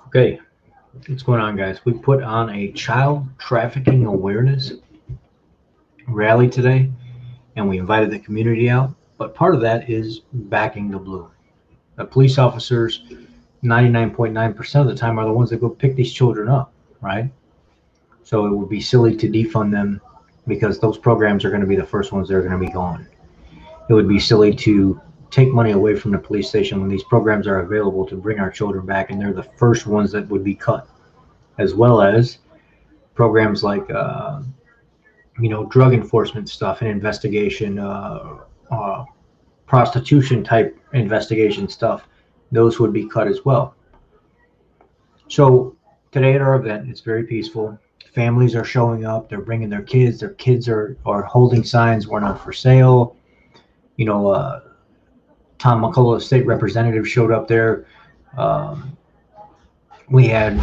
Okay, what's going on, guys? We put on a child trafficking awareness rally today, and we invited the community out. But part of that is backing the blue. The police officers, 99.9% of the time, are the ones that go pick these children up, right? So it would be silly to defund them because those programs are going to be the first ones that are going to be gone. It would be silly to take money away from the police station when these programs are available to bring our children back, and they're the first ones that would be cut, as well as programs like drug enforcement stuff and investigation, prostitution type investigation stuff. Those would be cut as well. So today at our event, it's very peaceful. Families are showing up. They're bringing their kids. Their kids are holding signs. We're not for sale. You know, Tom McCullough, state representative, showed up there. Um, we had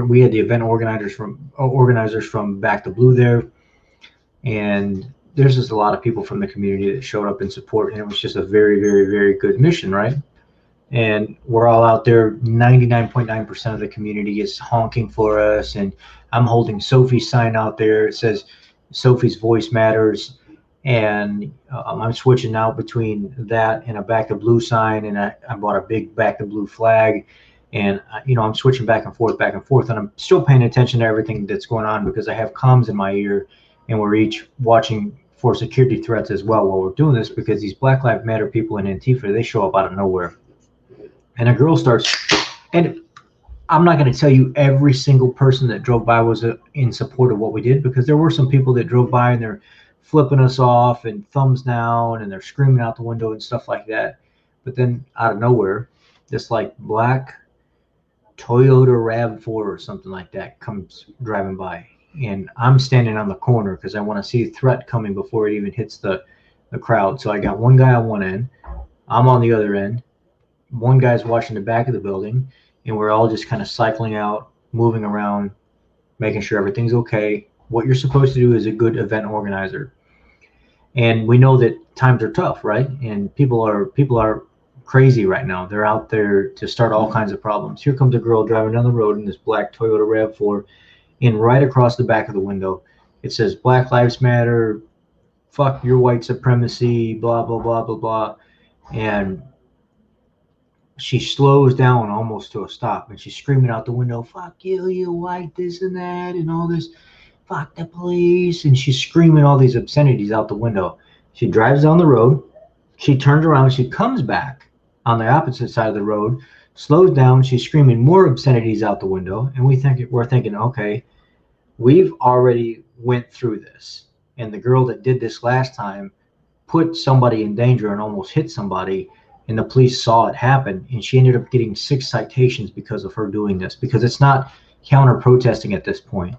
we had the event organizers from Back to Blue there, and there's just a lot of people from the community that showed up in support, and it was just a very, very, very good mission, right? And we're all out there. 99.9% of the community is honking for us, and I'm holding Sophie's sign out there. It says Sophie's voice matters, and I'm switching out between that and a Back to Blue sign, and I bought a big Back to Blue flag, and I'm switching back and forth, and I'm still paying attention to everything that's going on because I have comms in my ear, and we're each watching for security threats as well while we're doing this, because these Black Lives Matter people in Antifa, they show up out of nowhere. And a girl starts, and I'm not going to tell you every single person that drove by was in support of what we did, because there were some people that drove by and they're flipping us off and thumbs down and they're screaming out the window and stuff like that. But then out of nowhere, this like black Toyota RAV4 or something like that comes driving by. And I'm standing on the corner because I want to see a threat coming before it even hits the crowd. So I got one guy on one end, I'm on the other end. One guy's watching the back of the building, and we're all just kind of cycling out, moving around, making sure everything's okay. What you're supposed to do as a good event organizer. And we know that times are tough, right? And people are crazy right now. They're out there to start all kinds of problems. Here comes a girl driving down the road in this black Toyota RAV4, and right across the back of the window, it says Black Lives Matter, fuck your white supremacy, blah, blah, blah, blah, blah. And she slows down almost to a stop, and she's screaming out the window, fuck you, you white, this and that, and all this, fuck the police. And she's screaming all these obscenities out the window. She drives down the road, she turns around, she comes back on the opposite side of the road, slows down, she's screaming more obscenities out the window, and we're thinking, okay, we've already went through this, and the girl that did this last time put somebody in danger and almost hit somebody, and the police saw it happen, and she ended up getting 6 citations because of her doing this, because it's not counter protesting at this point.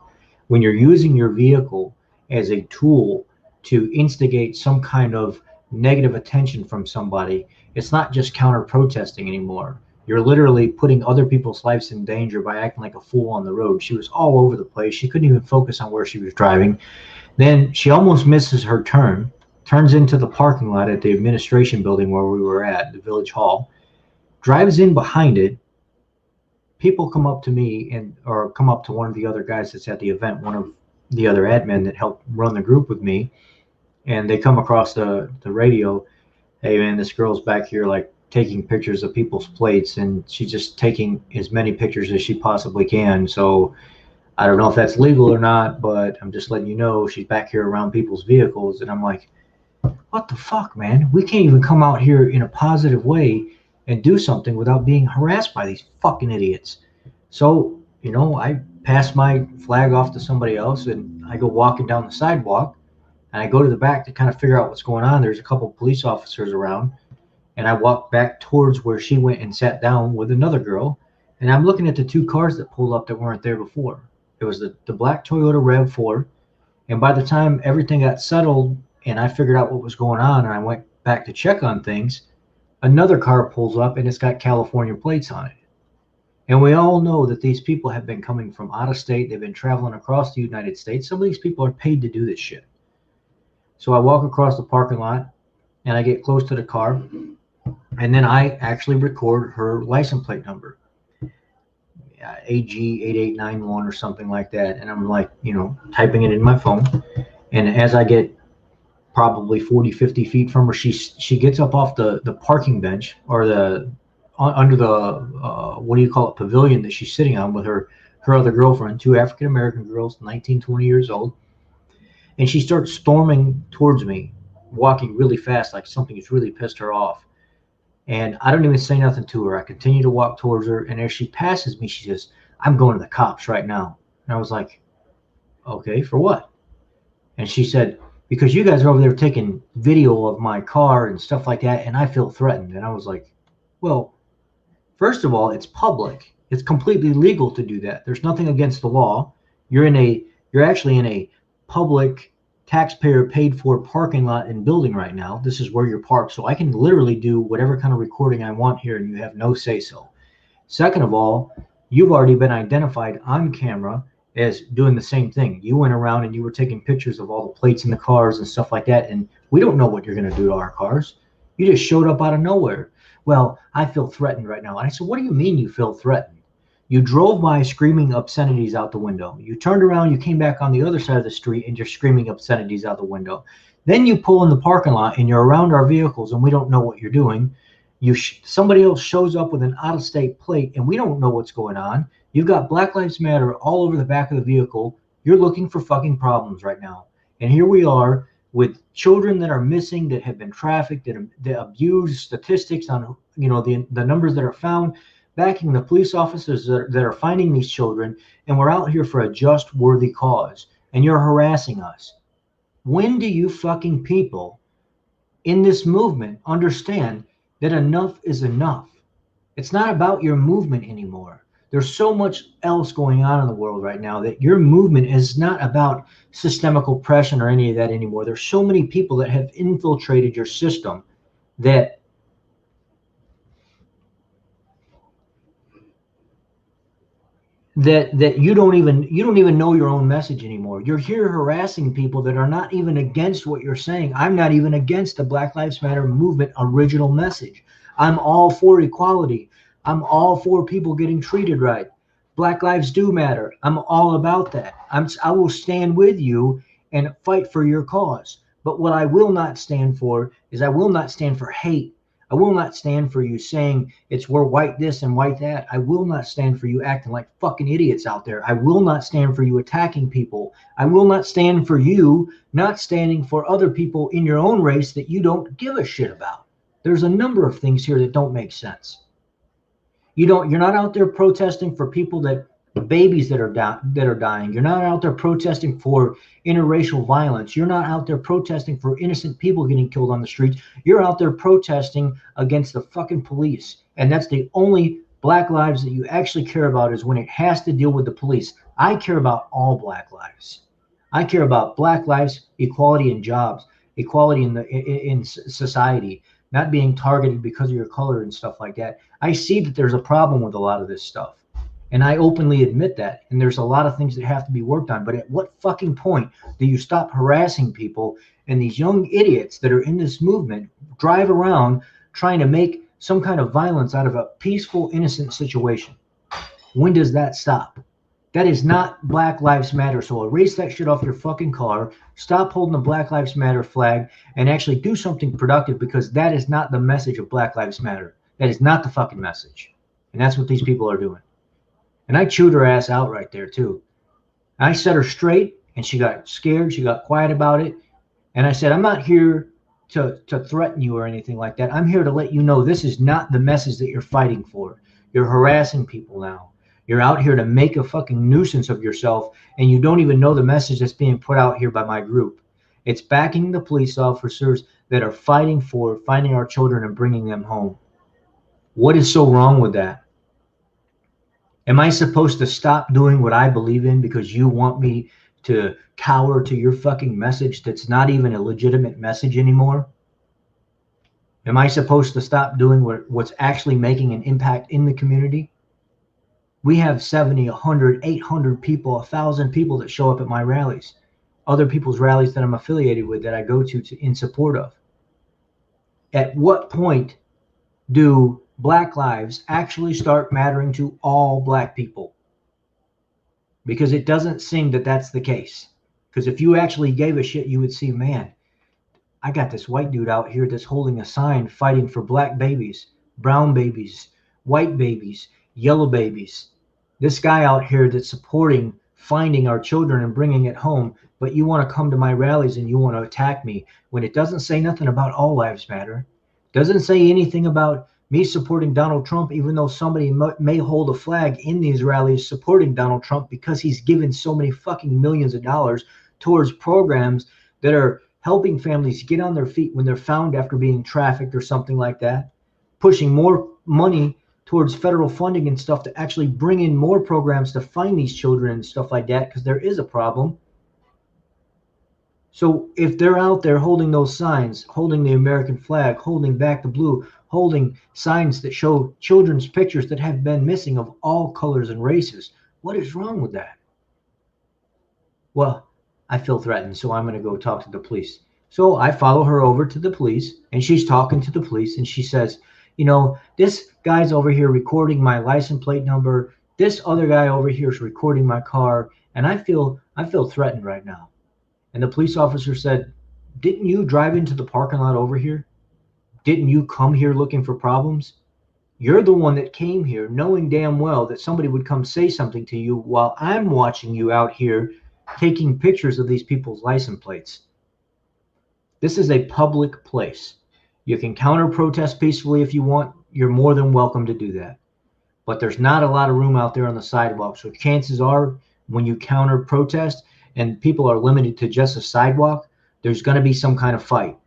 When you're using your vehicle as a tool to instigate some kind of negative attention from somebody, it's not just counter protesting anymore. You're literally putting other people's lives in danger by acting like a fool on the road. She was all over the place. She couldn't even focus on where she was driving. Then she almost misses her turn, turns into the parking lot at the administration building where we were at, the village hall, drives in behind it. People come up to me or come up to one of the other guys that's at the event, one of the other admin that helped run the group with me, and they come across the radio, hey man, this girl's back here like taking pictures of people's plates, and she's just taking as many pictures as she possibly can. So I don't know if that's legal or not, but I'm just letting you know she's back here around people's vehicles. And I'm like, what the fuck, man? We can't even come out here in a positive way and do something without being harassed by these fucking idiots. So, I pass my flag off to somebody else, and I go walking down the sidewalk, and I go to the back to kind of figure out what's going on. There's a couple police officers around, and I walk back towards where she went and sat down with another girl, and I'm looking at the 2 cars that pulled up that weren't there before. It was the black Toyota RAV4, and by the time everything got settled and I figured out what was going on and I went back to check on things, another car pulls up and it's got California plates on it. And we all know that these people have been coming from out of state. They've been traveling across the United States. Some of these people are paid to do this shit. So I walk across the parking lot and I get close to the car, and then I actually record her license plate number. AG 8891 or something like that. And I'm like, typing it in my phone. And as I get probably 40, 50 feet from her, she gets up off the parking bench, or under the what do you call it, pavilion that she's sitting on with her other girlfriend, two African American girls, 19, 20 years old. And she starts storming towards me, walking really fast, like something has really pissed her off. And I don't even say nothing to her. I continue to walk towards her. And as she passes me, she says, "I'm going to the cops right now." And I was like, "Okay, for what?" And she said, "Because you guys are over there taking video of my car and stuff like that, and I feel threatened." And I was like, "Well, first of all, it's public. It's completely legal to do that. There's nothing against the law. You're actually in a public, taxpayer paid for parking lot and building right now. This is where you're parked. So I can literally do whatever kind of recording I want here, and you have no say so. Second of all, you've already been identified on camera as doing the same thing. You went around and you were taking pictures of all the plates in the cars and stuff like that, and we don't know what you're going to do to our cars. You just showed up out of nowhere." "Well, I feel threatened right now." And I said, "What do you mean you feel threatened? You drove by screaming obscenities out the window. You turned around, you came back on the other side of the street, and you're screaming obscenities out the window. Then you pull in the parking lot and you're around our vehicles and we don't know what you're doing. Somebody else shows up with an out-of-state plate and we don't know what's going on. You've got Black Lives Matter all over the back of the vehicle. You're looking for fucking problems right now. And here we are with children that are missing, that have been trafficked, that abused, statistics on the numbers that are found, backing the police officers that are finding these children, and we're out here for a just, worthy cause, and you're harassing us. When do you fucking people in this movement understand that enough is enough? It's not about your movement anymore. There's so much else going on in the world right now that your movement is not about systemic oppression or any of that anymore. There's so many people that have infiltrated your system that you don't even know your own message anymore. You're here harassing people that are not even against what you're saying. I'm not even against the Black Lives Matter movement original message. I'm all for equality. I'm all for people getting treated right. Black lives do matter. I'm all about that. I will stand with you and fight for your cause. But what I will not stand for is, I will not stand for hate. I will not stand for you saying we're white this and white that. I will not stand for you acting like fucking idiots out there. I will not stand for you attacking people. I will not stand for you not standing for other people in your own race that you don't give a shit about. There's a number of things here that don't make sense. You're not out there protesting for people babies that are dying. You're not out there protesting for interracial violence. You're not out there protesting for innocent people getting killed on the streets. You're out there protesting against the fucking police. And that's the only Black lives that you actually care about, is when it has to deal with the police. I care about all Black lives. I care about Black lives, equality in jobs, equality in society, not being targeted because of your color and stuff like that. I see that there's a problem with a lot of this stuff. And I openly admit that. And there's a lot of things that have to be worked on. But at what fucking point do you stop harassing people, and these young idiots that are in this movement drive around trying to make some kind of violence out of a peaceful, innocent situation? When does that stop? That is not Black Lives Matter. So erase that shit off your fucking car. Stop holding the Black Lives Matter flag and actually do something productive, because that is not the message of Black Lives Matter. That is not the fucking message. And that's what these people are doing. And I chewed her ass out right there too. I set her straight and she got scared. She got quiet about it. And I said, "I'm not here to threaten you or anything like that. I'm here to let you know this is not the message that you're fighting for. You're harassing people now. You're out here to make a fucking nuisance of yourself, and you don't even know the message that's being put out here by my group. It's backing the police officers that are fighting for finding our children and bringing them home. What is so wrong with that? Am I supposed to stop doing what I believe in because you want me to cower to your fucking message that's not even a legitimate message anymore? Am I supposed to stop doing what's actually making an impact in the community? We have 70, 100, 800 people, 1,000 people that show up at my rallies, other people's rallies that I'm affiliated with, that I go to in support of. At what point do black lives actually start mattering to all black people, because it doesn't seem that that's the case. Because if you actually gave a shit, you would see, man, I got this white dude out here that's holding a sign fighting for black babies, brown babies, white babies, yellow babies. This guy out here that's supporting finding our children and bringing it home, but you want to come to my rallies and you want to attack me when it doesn't say nothing about all lives matter. Doesn't say anything about me supporting Donald Trump, even though somebody may hold a flag in these rallies supporting Donald Trump because he's given so many fucking millions of dollars towards programs that are helping families get on their feet when they're found after being trafficked or something like that, pushing more money towards federal funding and stuff to actually bring in more programs to find these children and stuff like that, because there is a problem. So if they're out there holding those signs, holding the American flag, holding back the blue, holding signs that show children's pictures that have been missing of all colors and races, what is wrong with that? Well, I feel threatened, so I'm going to go talk to the police. So I follow her over to the police, and she's talking to the police, and she says, this guy's over here recording my license plate number. This other guy over here is recording my car, and I feel threatened right now. And the police officer said, didn't you drive into the parking lot over here? Didn't you come here looking for problems? You're the one that came here knowing damn well that somebody would come say something to you while I'm watching you out here taking pictures of these people's license plates. This is a public place. You can counter protest peacefully if you want. You're more than welcome to do that. But there's not a lot of room out there on the sidewalk. So chances are when you counter protest and people are limited to just a sidewalk, there's going to be some kind of fight.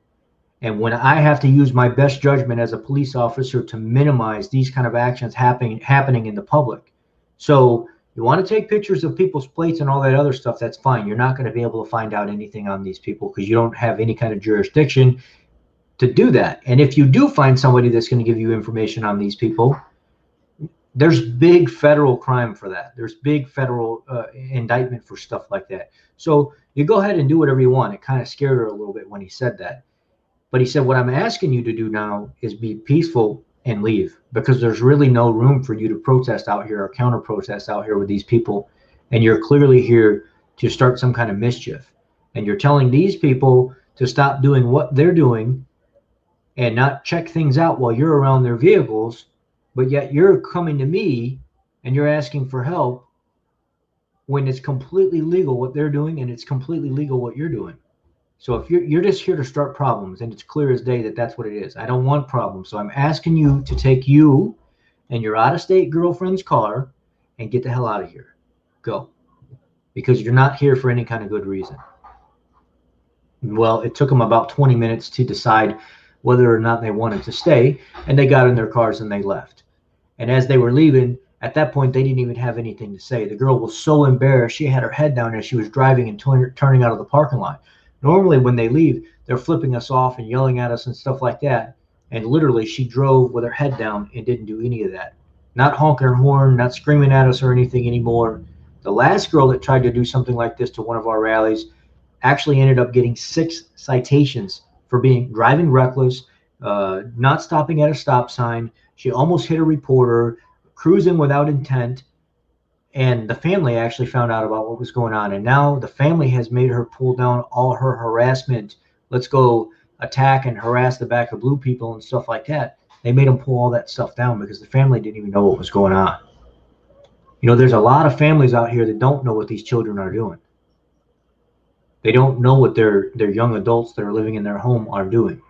And when I have to use my best judgment as a police officer to minimize these kind of actions happening in the public. So you want to take pictures of people's plates and all that other stuff, that's fine. You're not going to be able to find out anything on these people because you don't have any kind of jurisdiction to do that. And if you do find somebody that's going to give you information on these people, there's big federal crime for that. There's big federal indictment for stuff like that. So you go ahead and do whatever you want. It kind of scared her a little bit when he said that. But he said, what I'm asking you to do now is be peaceful and leave, because there's really no room for you to protest out here or counter protest out here with these people. And you're clearly here to start some kind of mischief. And you're telling these people to stop doing what they're doing and not check things out while you're around their vehicles. But yet you're coming to me and you're asking for help when it's completely legal what they're doing and it's completely legal what you're doing. So if you're just here to start problems, and it's clear as day that that's what it is. I don't want problems. So I'm asking you to take you and your out-of-state girlfriend's car and get the hell out of here. Go. Because you're not here for any kind of good reason. Well, it took them about 20 minutes to decide whether or not they wanted to stay, and they got in their cars and they left. And as they were leaving, at that point, they didn't even have anything to say. The girl was so embarrassed, she had her head down as she was driving and turning out of the parking lot. Normally, when they leave, they're flipping us off and yelling at us and stuff like that. And literally, she drove with her head down and didn't do any of that. Not honking her horn, not screaming at us or anything anymore. The last girl that tried to do something like this to one of our rallies actually ended up getting 6 citations for driving reckless, not stopping at a stop sign. She almost hit a reporter, cruising without intent. And the family actually found out about what was going on. And now the family has made her pull down all her harassment. Let's go attack and harass the back of blue people and stuff like that. They made them pull all that stuff down because the family didn't even know what was going on. There's a lot of families out here that don't know what these children are doing. They don't know what their young adults that are living in their home are doing.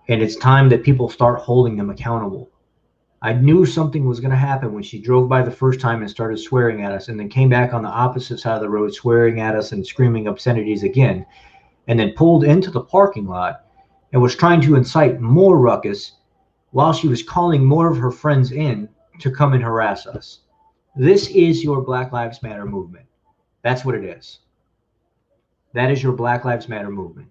And it's time that people start holding them accountable. I knew something was going to happen when she drove by the first time and started swearing at us, and then came back on the opposite side of the road swearing at us and screaming obscenities again, and then pulled into the parking lot and was trying to incite more ruckus while she was calling more of her friends in to come and harass us. This is your Black Lives Matter movement. That's what it is. That is your Black Lives Matter movement.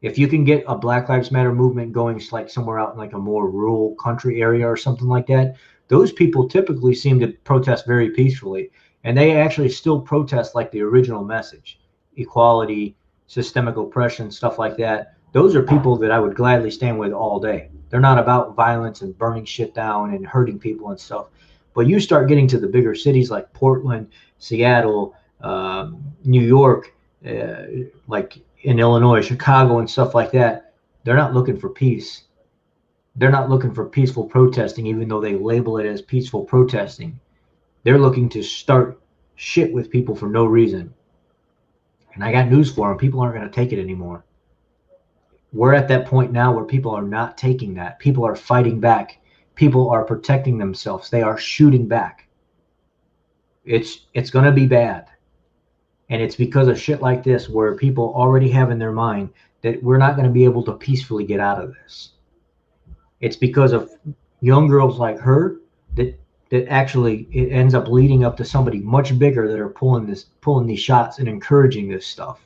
If you can get a Black Lives Matter movement going like somewhere out in like a more rural country area or something like that, those people typically seem to protest very peacefully. And they actually still protest like the original message, equality, systemic oppression, stuff like that. Those are people that I would gladly stand with all day. They're not about violence and burning shit down and hurting people and stuff. But you start getting to the bigger cities like Portland, Seattle, New York, like in Illinois, Chicago, and stuff like that. They're not looking for peace. They're not looking for peaceful protesting, even though they label it as peaceful protesting. They're looking to start shit with people for no reason. And I got news for them. People aren't going to take it anymore. We're at that point now where people are not taking that. People are fighting back. People are protecting themselves. They are shooting back. It's going to be bad. And it's because of shit like this where people already have in their mind that we're not going to be able to peacefully get out of this. It's because of young girls like her that actually it ends up leading up to somebody much bigger that are pulling these shots and encouraging this stuff.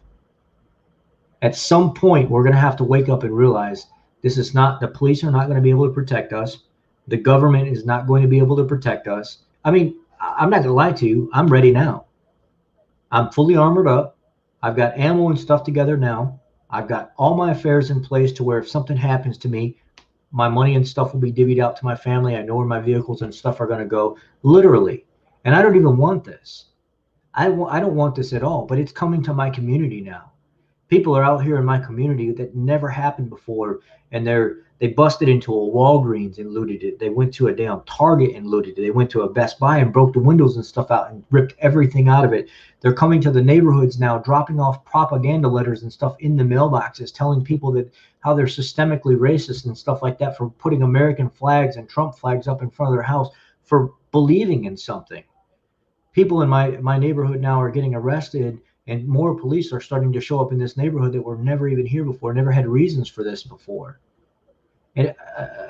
At some point, we're going to have to wake up and realize this is not, the police are not going to be able to protect us. The government is not going to be able to protect us. I mean, I'm not going to lie to you. I'm ready now. I'm fully armored up. I've got ammo and stuff together now. I've got all my affairs in place to where if something happens to me, my money and stuff will be divvied out to my family. I know where my vehicles and stuff are going to go, literally. And I don't even want this. I don't want this at all, but it's coming to my community now. People are out here in my community that never happened before, and they busted into a Walgreens and looted it. They went to a damn Target and looted it. They went to a Best Buy and broke the windows and stuff out and ripped everything out of it. They're coming to the neighborhoods now, dropping off propaganda letters and stuff in the mailboxes, telling people that how they're systemically racist and stuff like that for putting American flags and Trump flags up in front of their house for believing in something. People in my neighborhood now are getting arrested, and more police are starting to show up in this neighborhood that were never even here before, never had reasons for this before. And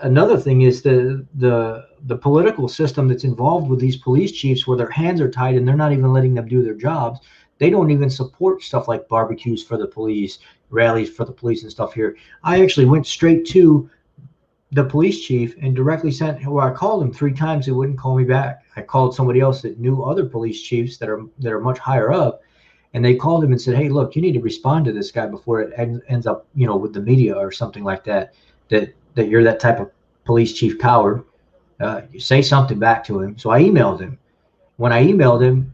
another thing is the political system that's involved with these police chiefs, where their hands are tied and they're not even letting them do their jobs. They don't even support stuff like barbecues for the police, rallies for the police and stuff here. I actually went straight to the police chief and directly sent, well, I called him 3 times. He wouldn't call me back. I called somebody else that knew other police chiefs that are much higher up. And they called him and said, hey, look, you need to respond to this guy before it ends up, with the media or something like that, that you're that type of police chief coward. You say something back to him. So I emailed him. When I emailed him,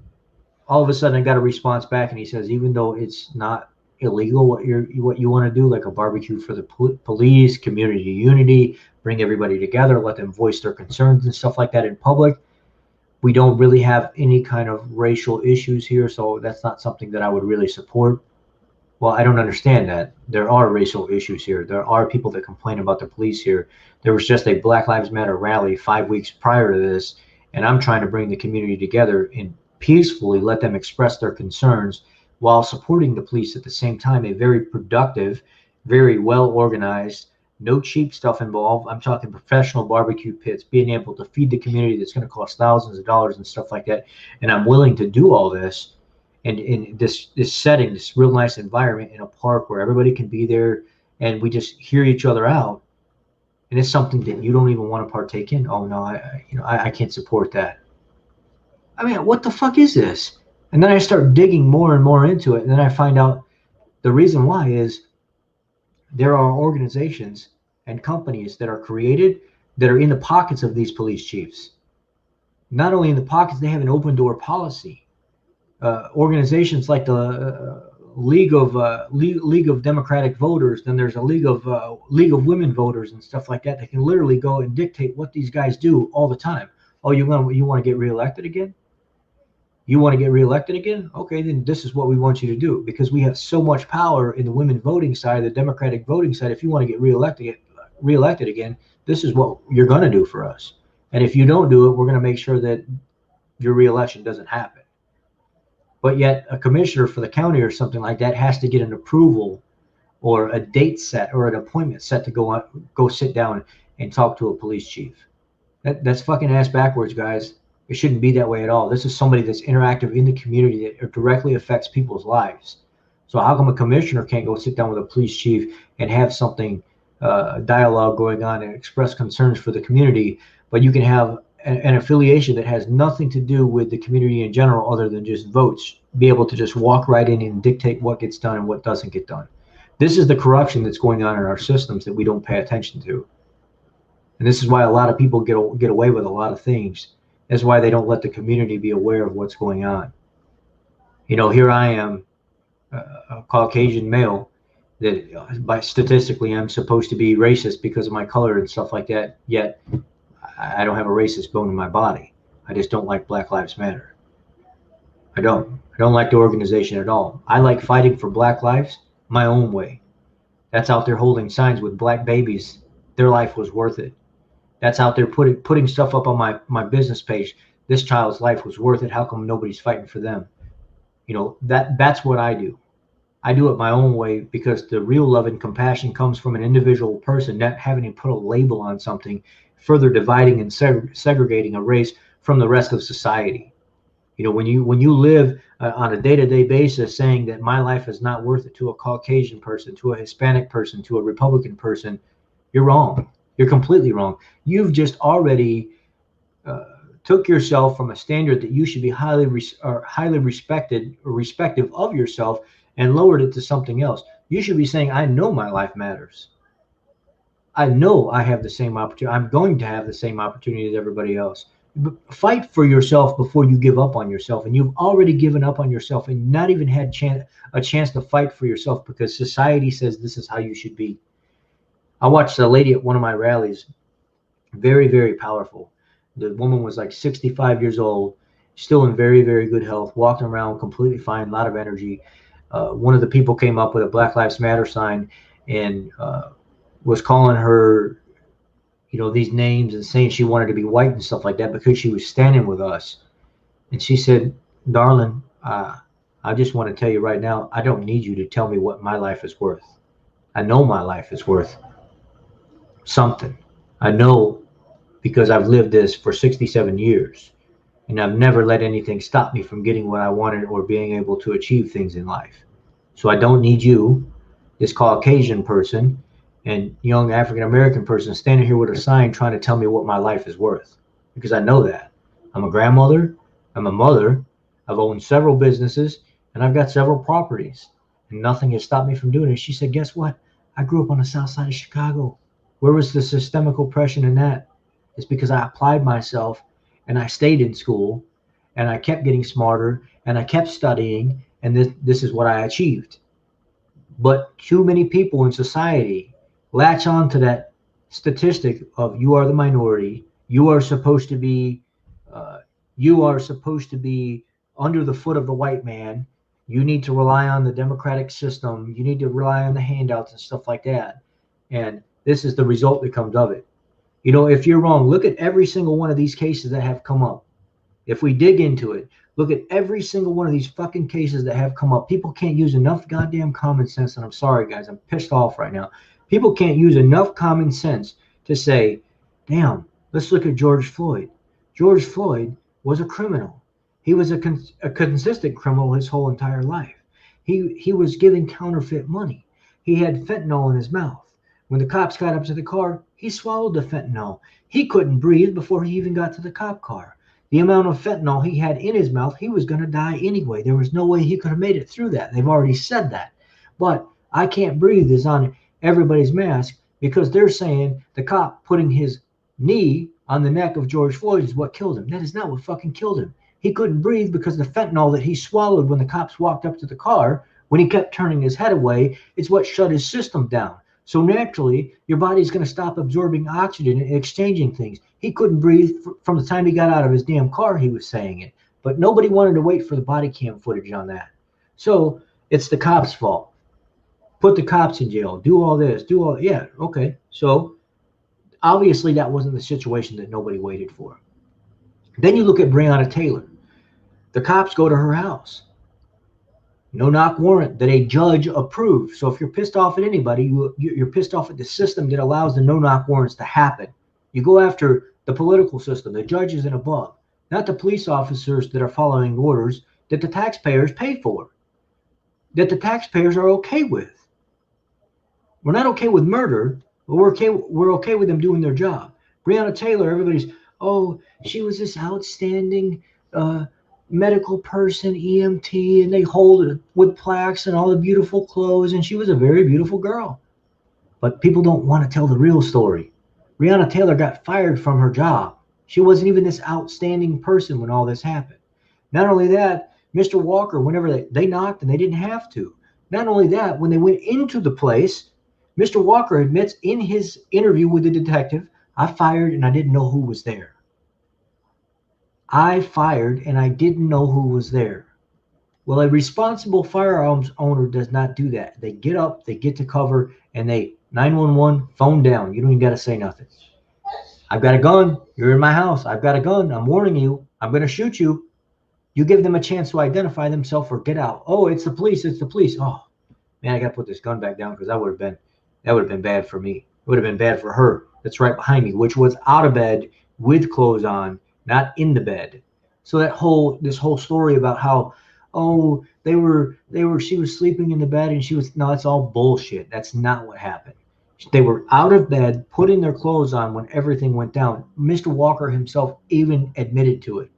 all of a sudden I got a response back, and he says, even though it's not illegal what you want to do, like a barbecue for the police, community unity, bring everybody together, let them voice their concerns and stuff like that in public, we don't really have any kind of racial issues here, so that's not something that I would really support. Well, I don't understand that. There are racial issues here. There are people that complain about the police here. There was just a Black Lives Matter rally 5 weeks prior to this, and I'm trying to bring the community together and peacefully let them express their concerns while supporting the police at the same time. A very productive, very well organized, no cheap stuff involved. I'm talking professional barbecue pits, being able to feed the community that's going to cost thousands of dollars and stuff like that. And I'm willing to do all this. And in this setting, this real nice environment in a park where everybody can be there and we just hear each other out. And it's something that you don't even want to partake in. Oh no, I can't support that. I mean, what the fuck is this? And then I start digging more and more into it. And then I find out the reason why is there are organizations and companies that are created that are in the pockets of these police chiefs. Not only in the pockets, they have an open door policy. Organizations like the League of Democratic Voters, then there's a League of Women Voters and stuff like that. They can literally go and dictate what these guys do all the time. Oh, you want to get reelected again? You want to get reelected again? Okay, then this is what we want you to do, because we have so much power in the women voting side, the Democratic voting side. If you want to get reelected again, this is what you're going to do for us. And if you don't do it, we're going to make sure that your reelection doesn't happen. But yet a commissioner for the county or something like that has to get an approval or a date set or an appointment set to go sit down and talk to a police chief. That's fucking ass backwards, guys. It shouldn't be that way at all. This is somebody that's interactive in the community that directly affects people's lives. So how come a commissioner can't go sit down with a police chief and have something, dialogue going on and express concerns for the community, but you can have an affiliation that has nothing to do with the community in general other than just votes, be able to just walk right in and dictate what gets done and what doesn't get done? This is the corruption that's going on in our systems that we don't pay attention to. And this is why a lot of people get away with a lot of things. That's why they don't let the community be aware of what's going on. You know, here I am, a Caucasian male, that by statistically I'm supposed to be racist because of my color and stuff like that. Yet I don't have a racist bone in my body. I just don't like Black Lives Matter. I don't. I don't like the organization at all. I like fighting for Black lives my own way. That's out there holding signs with black babies. Their life was worth it. That's out there putting stuff up on my business page. This child's life was worth it. How come nobody's fighting for them? You know, that's what I do. I do it my own way because the real love and compassion comes from an individual person, not having to put a label on something, further dividing and segregating a race from the rest of society. You know, when you live on a day-to-day basis saying that my life is not worth it to a Caucasian person, to a Hispanic person, to a Republican person, you're wrong. You're completely wrong. You've just already took yourself from a standard that you should be highly respected or respective of yourself and lowered it to something else. You should be saying, I know my life matters. I know I have the same opportunity. I'm going to have the same opportunity as everybody else. Fight for yourself before you give up on yourself. And you've already given up on yourself and not even had a chance to fight for yourself because society says this is how you should be. I watched a lady at one of my rallies, very, very powerful. The woman was like 65 years old, still in very, very good health, walking around completely fine, a lot of energy. One of the people came up with a Black Lives Matter sign and was calling her, you know, these names and saying she wanted to be white and stuff like that because she was standing with us. And she said, darling, I just want to tell you right now, I don't need you to tell me what my life is worth. I know my life is worth something. I know because I've lived this for 67 years and I've never let anything stop me from getting what I wanted or being able to achieve things in life. So I don't need you, this Caucasian person and young African American person, standing here with a sign trying to tell me what my life is worth because I know that. I'm a grandmother, I'm a mother, I've owned several businesses, and I've got several properties, and nothing has stopped me from doing it. She said, guess what? I grew up on the south side of Chicago. Where was the systemic oppression in that? It's because I applied myself and I stayed in school and I kept getting smarter and I kept studying, and this is what I achieved. But too many people in society latch on to that statistic of you are the minority, you are supposed to be uh, under the foot of the white man, you need to rely on the democratic system, you need to rely on the handouts and stuff like that. And this is the result that comes of it. You know, if you're wrong, look at every single one of these cases that have come up. If we dig into it, look at every single one of these fucking cases that have come up. People can't use enough goddamn common sense. And I'm sorry, guys, I'm pissed off right now. People can't use enough common sense to say, damn, let's look at George Floyd. George Floyd was a criminal. He was a consistent criminal his whole entire life. He was giving counterfeit money. He had fentanyl in his mouth. When the cops got up to the car, he swallowed the fentanyl. He couldn't breathe before he even got to the cop car. The amount of fentanyl he had in his mouth, he was going to die anyway. There was no way he could have made it through that. They've already said that. But I can't breathe is on everybody's mask because they're saying the cop putting his knee on the neck of George Floyd is what killed him. That is not what fucking killed him. He couldn't breathe because the fentanyl that he swallowed when the cops walked up to the car, when he kept turning his head away, is what shut his system down. So naturally, your body's going to stop absorbing oxygen and exchanging things. He couldn't breathe from the time he got out of his damn car, he was saying it. But nobody wanted to wait for the body cam footage on that. So it's the cops' fault. Put the cops in jail. Do all this. Do all. Yeah, okay. So obviously that wasn't the situation that nobody waited for. Then you look at Breonna Taylor. The cops go to her house. No knock warrant that a judge approved. So if you're pissed off at anybody, you're pissed off at the system that allows the no knock warrants to happen. You go after the political system, the judges and above, not the police officers that are following orders that the taxpayers pay for, that the taxpayers are okay with. We're not okay with murder, but we're okay with them doing their job. Breonna Taylor, everybody's, oh, she was this outstanding medical person, EMT, and they hold it with plaques and all the beautiful clothes. And she was a very beautiful girl. But people don't want to tell the real story. Breonna Taylor got fired from her job. She wasn't even this outstanding person when all this happened. Not only that, Mr. Walker, whenever they knocked and they didn't have to. Not only that, when they went into the place, Mr. Walker admits in his interview with the detective, I fired and I didn't know who was there. I fired and I didn't know who was there. Well, a responsible firearms owner does not do that. They get up, they get to cover, and they 911 phone down. You don't even got to say nothing. I've got a gun. You're in my house. I've got a gun. I'm warning you. I'm going to shoot you. You give them a chance to identify themselves or get out. Oh, it's the police. It's the police. Oh, man, I got to put this gun back down because that would have been bad for me. It would have been bad for her. That's right behind me, which was out of bed with clothes on, not in the bed. So this whole story about how, oh, she was sleeping in the bed and no, that's all bullshit. That's not what happened. They were out of bed, putting their clothes on when everything went down. Mr. Walker himself even admitted to it.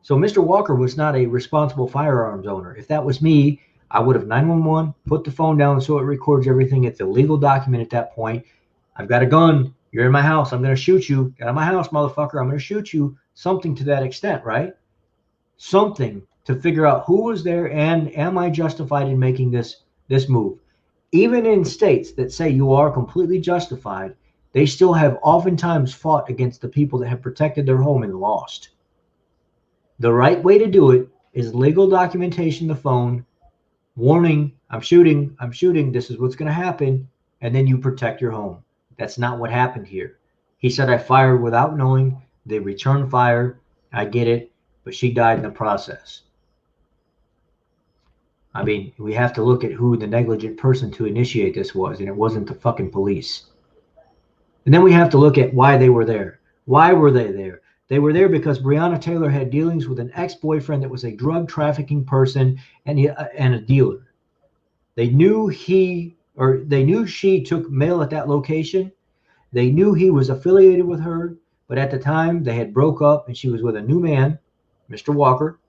So Mr. Walker was not a responsible firearms owner. If that was me, I would have 911, put the phone down so it records everything. It's a legal document at that point. I've got a gun. You're in my house. I'm going to shoot you. Get out of my house, motherfucker. I'm going to shoot you. Something to that extent, right? Something to figure out who was there and am I justified in making this move? Even in states that say you are completely justified, they still have oftentimes fought against the people that have protected their home and lost. The right way to do it is legal documentation, the phone, warning, I'm shooting, this is what's going to happen, and then you protect your home. That's not what happened here. He said, I fired without knowing. They returned fire. I get it, but she died in the process. I mean, we have to look at who the negligent person to initiate this was, and it wasn't the fucking police. And then we have to look at why they were there. Why were they there? They were there because Breonna Taylor had dealings with an ex-boyfriend that was a drug trafficking person and a dealer. They knew she took mail at that location. They knew he was affiliated with her, but at the time they had broke up and she was with a new man, Mr. Walker.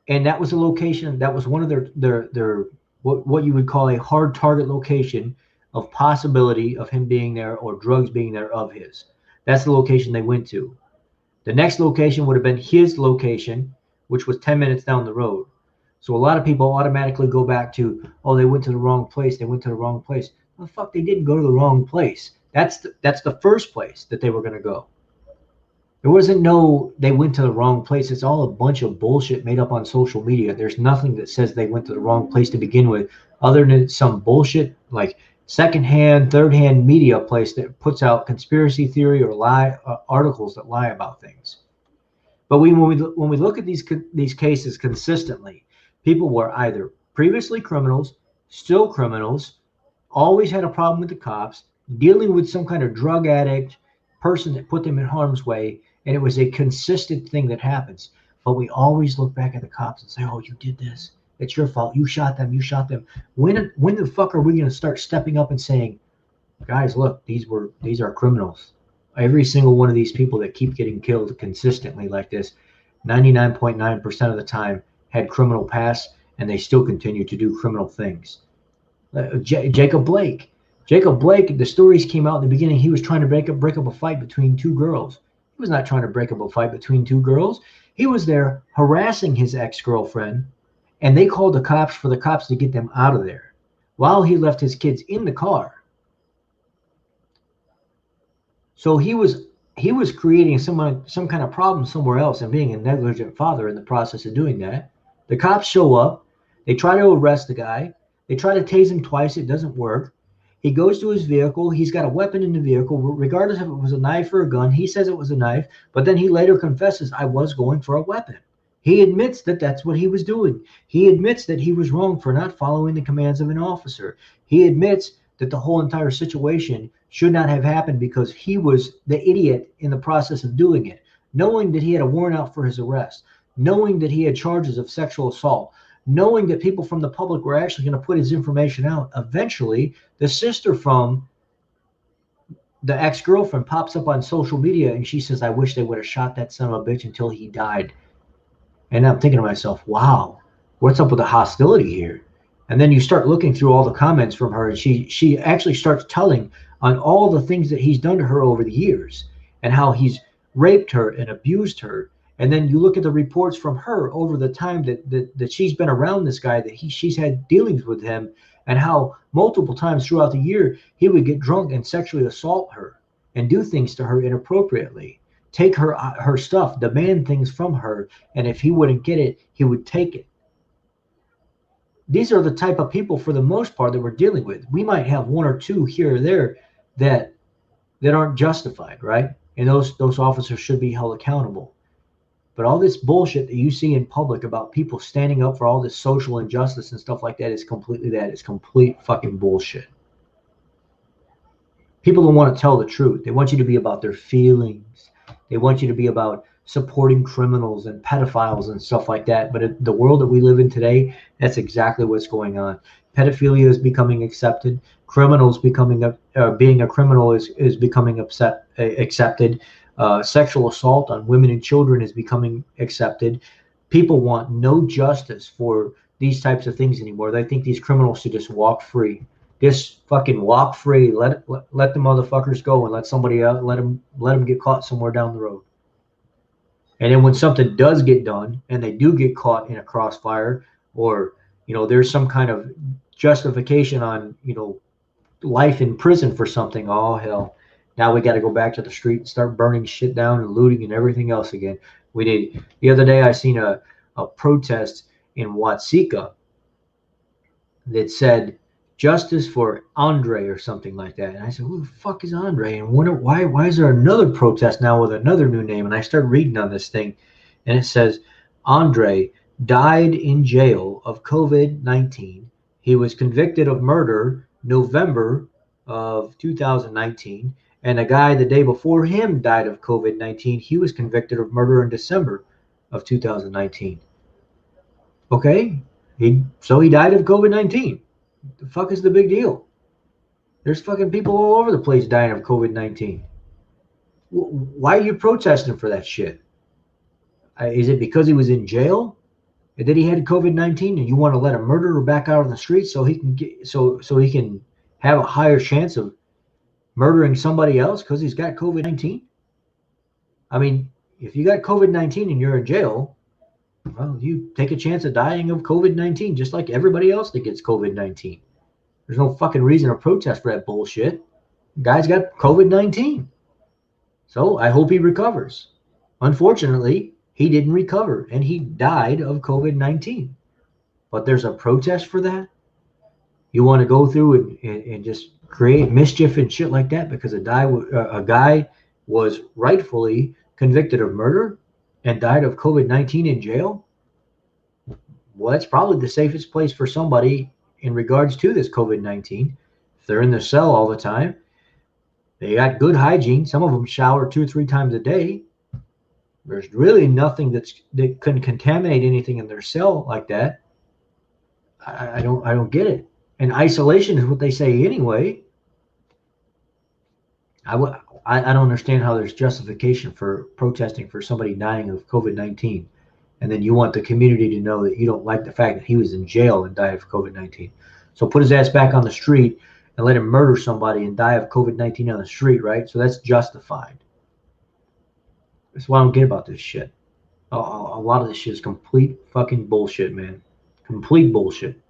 And that was a location, that was one of their what you would call a hard target location of possibility of him being there or drugs being there of his. That's the location they went to. The next location would have been his location, which was 10 minutes down the road. So a lot of people automatically go back to, oh, they went to the wrong place. They went to the wrong place. Well, fuck, they didn't go to the wrong place. That's the first place that they were going to go. There wasn't no, they went to the wrong place. It's all a bunch of bullshit made up on social media. There's nothing that says they went to the wrong place to begin with, other than some bullshit like secondhand, third-hand media place that puts out conspiracy theory or lie articles that lie about things. But when we look at these cases consistently, people were either previously criminals, still criminals, always had a problem with the cops, dealing with some kind of drug addict person that put them in harm's way, and it was a consistent thing that happens. But we always look back at the cops and say, oh, you did this. It's your fault. You shot them. You shot them. When the fuck are we going to start stepping up and saying, guys, look, these are criminals. Every single one of these people that keep getting killed consistently like this, 99.9% of the time had criminal past, and they still continue to do criminal things. Jacob Blake, the stories came out in the beginning. He was trying to break up a fight between two girls. He was not trying to break up a fight between two girls. He was there harassing his ex-girlfriend, and they called the cops for the cops to get them out of there while he left his kids in the car. So he was creating some kind of problem somewhere else and being a negligent father in the process of doing that. The cops show up. They try to arrest the guy. They try to tase him twice. It doesn't work. He goes to his vehicle. He's got a weapon in the vehicle, regardless if it was a knife or a gun. He says it was a knife, but then he later confesses, I was going for a weapon. He admits that that's what he was doing. He admits that he was wrong for not following the commands of an officer. He admits that the whole entire situation should not have happened because he was the idiot in the process of doing it, knowing that he had a warrant out for his arrest, knowing that he had charges of sexual assault, knowing that people from the public were actually going to put his information out. Eventually, the sister from the ex-girlfriend pops up on social media and she says, I wish they would have shot that son of a bitch until he died. And I'm thinking to myself, wow, what's up with the hostility here? And then you start looking through all the comments from her, and she actually starts telling on all the things that he's done to her over the years and how he's raped her and abused her. And then you look at the reports from her over the time that she's been around this guy, that she's had dealings with him, and how multiple times throughout the year he would get drunk and sexually assault her and do things to her inappropriately, take her stuff, demand things from her, and if he wouldn't get it, he would take it. These are the type of people, for the most part, that we're dealing with. We might have one or two here or there that aren't justified, right? And those officers should be held accountable. But all this bullshit that you see in public about people standing up for all this social injustice and stuff like that is completely that. It's complete fucking bullshit. People don't want to tell the truth. They want you to be about their feelings. They want you to be about supporting criminals and pedophiles and stuff like that. But in the world that we live in today, that's exactly what's going on. Pedophilia is becoming accepted. Criminals being a criminal is becoming accepted. Sexual assault on women and children is becoming accepted. People want no justice for these types of things anymore. They think these criminals should just walk free. Just fucking walk free. Let the motherfuckers go and let somebody else let them get caught somewhere down the road. And then when something does get done and they do get caught in a crossfire, or there's some kind of justification on life in prison for something, oh hell, now we got to go back to the street and start burning shit down and looting and everything else again. We did the other day. I seen a protest in Watsika that said justice for Andre or something like that. And I said, who the fuck is Andre? And why is there another protest now with another new name? And I started reading on this thing, and it says Andre died in jail of COVID-19. He was convicted of murder November of 2019. And a guy the day before him died of COVID-19. He was convicted of murder in December of 2019. Okay, so he died of COVID-19. The fuck is the big deal? There's fucking people all over the place dying of COVID-19. Why are you protesting for that shit? Is it because he was in jail and then he had COVID-19 and you want to let a murderer back out on the street so he can get so he can have a higher chance of murdering somebody else because he's got COVID-19? I mean, if you got COVID-19 and you're in jail, well, you take a chance of dying of COVID-19 just like everybody else that gets COVID-19. There's no fucking reason to protest for that bullshit. The guy's got COVID-19. So I hope he recovers. Unfortunately, he didn't recover and he died of COVID-19. But there's a protest for that? You want to go through and just create mischief and shit like that because a guy was rightfully convicted of murder and died of COVID-19 in jail? Well, that's probably the safest place for somebody in regards to this COVID-19. If they're in their cell all the time, they got good hygiene. Some of them shower 2 or 3 times a day. There's really nothing that can contaminate anything in their cell like that. I don't get it. And isolation is what they say anyway. I don't understand how there's justification for protesting for somebody dying of COVID-19. And then you want the community to know that you don't like the fact that he was in jail and died of COVID-19. So put his ass back on the street and let him murder somebody and die of COVID-19 on the street, right? So that's justified. That's what I don't get about this shit. A lot of this shit is complete fucking bullshit, man. Complete bullshit.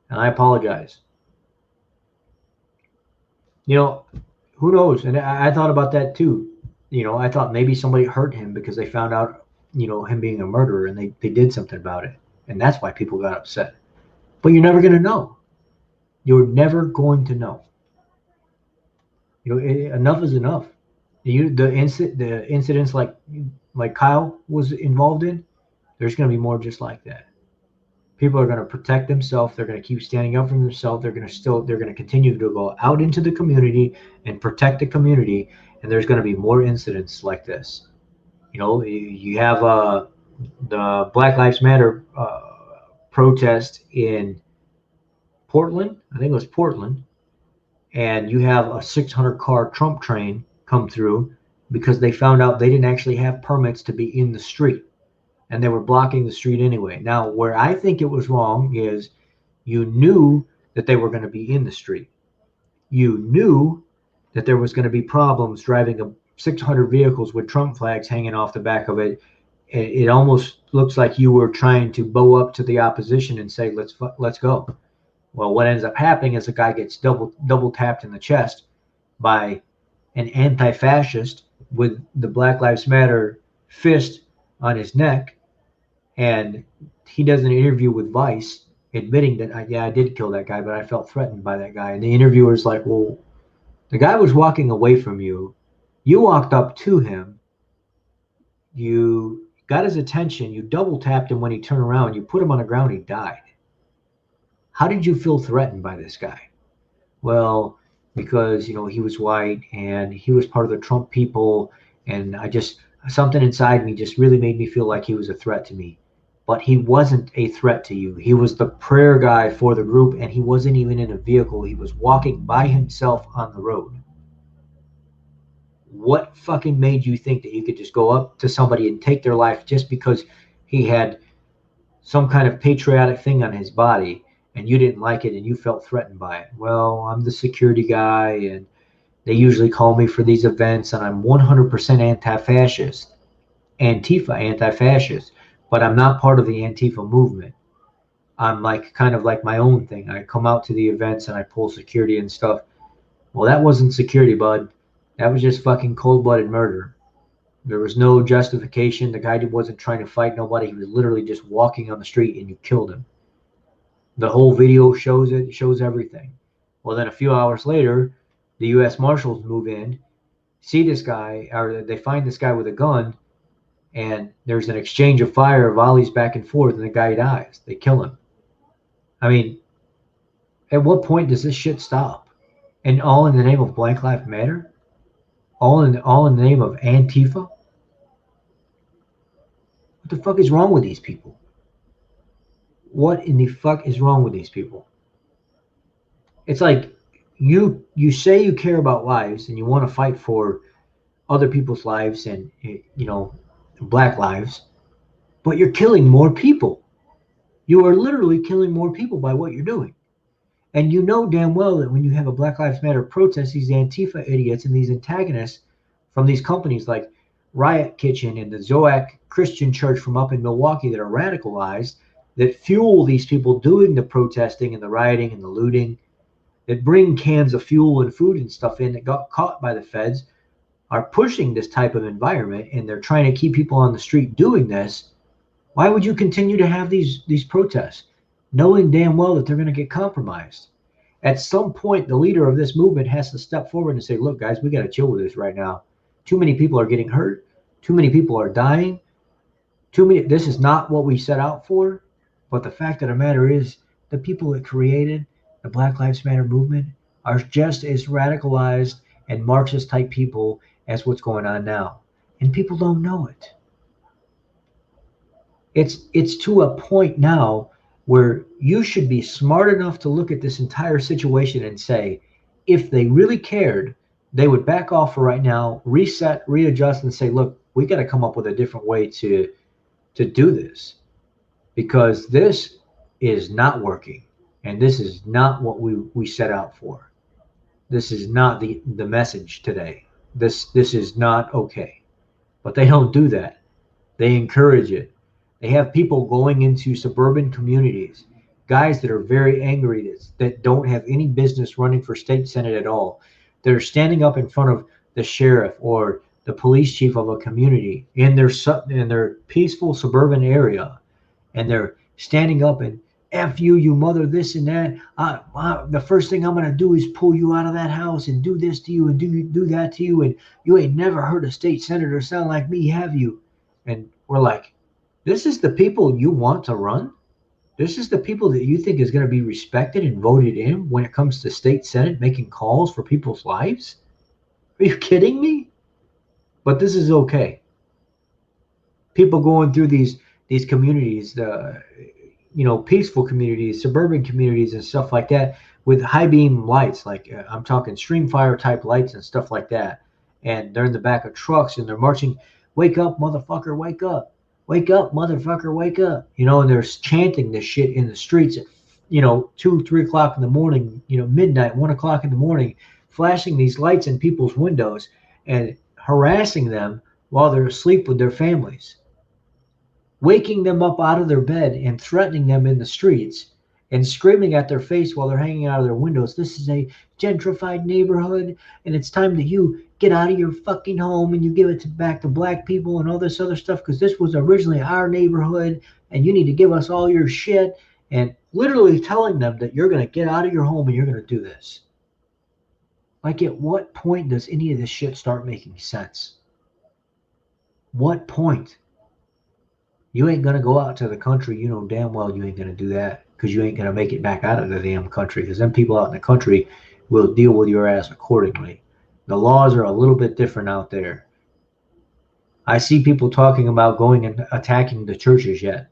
And I apologize. Who knows? And I thought about that too. I thought maybe somebody hurt him because they found out, him being a murderer and they did something about it. And that's why people got upset. But you're never going to know. You're never going to know. Enough is enough. The incidents like Kyle was involved in, there's going to be more just like that. People are going to protect themselves. They're going to keep standing up for themselves. They're going to continue to go out into the community and protect the community. And there's going to be more incidents like this. You have the Black Lives Matter protest in Portland. I think it was Portland. And you have a 600-car Trump train come through because they found out they didn't actually have permits to be in the street. and they were blocking the street anyway. Now, where I think it was wrong is you knew that they were going to be in the street. You knew that there was going to be problems driving a 600 vehicles with Trump flags hanging off the back of it. It almost looks like you were trying to bow up to the opposition and say, let's go. Well, what ends up happening is a guy gets double tapped in the chest by an anti-fascist with the Black Lives Matter fist on his neck, and he does an interview with Vice admitting that, yeah, I did kill that guy, but I felt threatened by that guy. And the interviewer's like, well, the guy was walking away from you. You walked up to him. You got his attention. You double tapped him when he turned around. You put him on the ground. He died. How did you feel threatened by this guy? Well, because, he was white and he was part of the Trump people. And something inside me just really made me feel like he was a threat to me. But he wasn't a threat to you. He was the prayer guy for the group, and he wasn't even in a vehicle. He was walking by himself on the road. What fucking made you think that you could just go up to somebody and take their life just because he had some kind of patriotic thing on his body and you didn't like it and you felt threatened by it? Well, I'm the security guy and they usually call me for these events, and I'm 100% anti-fascist, Antifa anti-fascist, but I'm not part of the Antifa movement. I'm kind of like my own thing. I come out to the events and I pull security and stuff. Well, that wasn't security, bud. That was just fucking cold-blooded murder. There was no justification. The guy wasn't trying to fight nobody. He was literally just walking on the street and you killed him. The whole video shows it. It shows everything. Well, then a few hours later, the U.S. Marshals move in, see this guy, or they find this guy with a gun, and there's an exchange of fire, volleys back and forth, and the guy dies. They kill him. I mean, at what point does this shit stop? And all in the name of Black Lives Matter? All in the name of Antifa? What the fuck is wrong with these people? What in the fuck is wrong with these people? It's like you say you care about lives and you want to fight for other people's lives and, black lives, but you're killing more people. You are literally killing more people by what you're doing. And you know damn well that when you have a Black Lives Matter protest, these Antifa idiots and these antagonists from these companies like Riot Kitchen and the Zoac Christian Church from up in Milwaukee that are radicalized, that fuel these people doing the protesting and the rioting and the looting, that bring cans of fuel and food and stuff in that got caught by the feds, are pushing this type of environment, and they're trying to keep people on the street doing this. Why would you continue to have these protests, knowing damn well that they're going to get compromised? At some point, the leader of this movement has to step forward and say, look, guys, we got to chill with this right now. Too many people are getting hurt. Too many people are dying. This is not what we set out for. But the fact of the matter is, the people that created the Black Lives Matter movement are just as radicalized and Marxist type people as what's going on now. And people don't know it. It's to a point now where you should be smart enough to look at this entire situation and say, if they really cared, they would back off for right now, reset, readjust, and say, look, we got to come up with a different way to do this, because this is not working, and this is not what we set out for. This is not the message today. This is not okay. But they don't do that. They encourage it. They have people going into suburban communities, guys that are very angry, that don't have any business running for state senate at all. They're standing up in front of the sheriff or the police chief of a community in their peaceful suburban area, and they're standing up and, F you, you mother, this and that. The first thing I'm going to do is pull you out of that house and do this to you and do that to you. And you ain't never heard a state senator sound like me, have you? And we're like, this is the people you want to run? This is the people that you think is going to be respected and voted in when it comes to state senate making calls for people's lives? Are you kidding me? But this is okay. People going through these communities, peaceful communities, suburban communities and stuff like that, with high beam lights, like I'm talking streamfire type lights and stuff like that. And they're in the back of trucks and they're marching, wake up, motherfucker, wake up. wake up, motherfucker, wake up. And they're chanting this shit in the streets at, 2, 3 o'clock in the morning, midnight, 1 o'clock in the morning, flashing these lights in people's windows and harassing them while they're asleep with their families, waking them up out of their bed and threatening them in the streets and screaming at their face while they're hanging out of their windows. This is a gentrified neighborhood, and it's time that you get out of your fucking home and you give it back to black people and all this other stuff because this was originally our neighborhood and you need to give us all your shit. And literally telling them that you're going to get out of your home and you're going to do this. Like, at what point does any of this shit start making sense? What point? You ain't going to go out to the country. You know damn well you ain't going to do that because you ain't going to make it back out of the damn country because then people out in the country will deal with your ass accordingly. The laws are a little bit different out there. I see people talking about going and attacking the churches yet.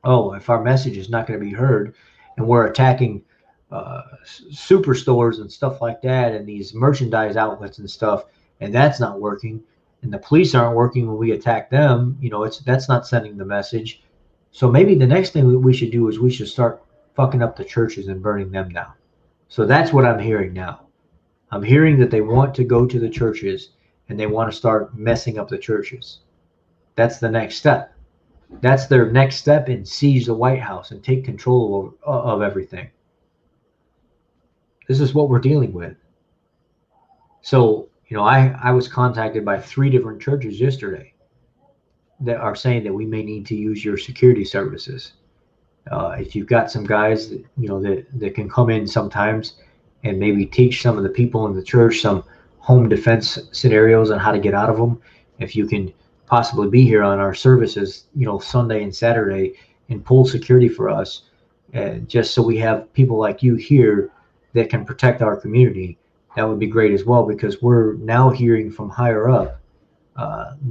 Oh, if our message is not going to be heard and we're attacking superstores and stuff like that and these merchandise outlets and stuff, and that's not working, and the police aren't working when we attack them, that's not sending the message. So maybe the next thing that we should do is we should start fucking up the churches and burning them down. So that's what I'm hearing now. I'm hearing that they want to go to the churches and they want to start messing up the churches. That's the next step. That's their next step, and seize the White House and take control of everything. This is what we're dealing with. So, I was contacted by 3 different churches yesterday that are saying that we may need to use your security services. If you've got some guys that can come in sometimes and maybe teach some of the people in the church some home defense scenarios on how to get out of them, if you can possibly be here on our services, Sunday and Saturday, and pull security for us, just so we have people like you here that can protect our community, that would be great as well, because we're now hearing from higher up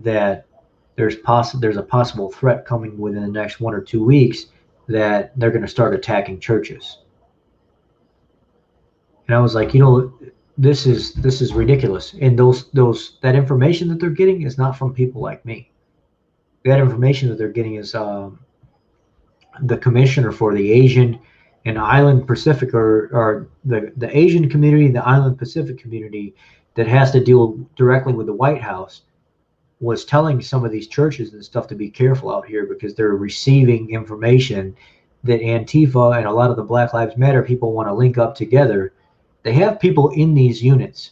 that there's a possible threat coming within the next 1 or 2 weeks that they're going to start attacking churches. And I was like, this is ridiculous. And that information that they're getting is not from people like me. That information that they're getting is the commissioner for the Asian and Island Pacific, or the Asian community and the Island Pacific community that has to deal directly with the White House, was telling some of these churches and stuff to be careful out here because they're receiving information that Antifa and a lot of the Black Lives Matter people want to link up together. They have people in these units.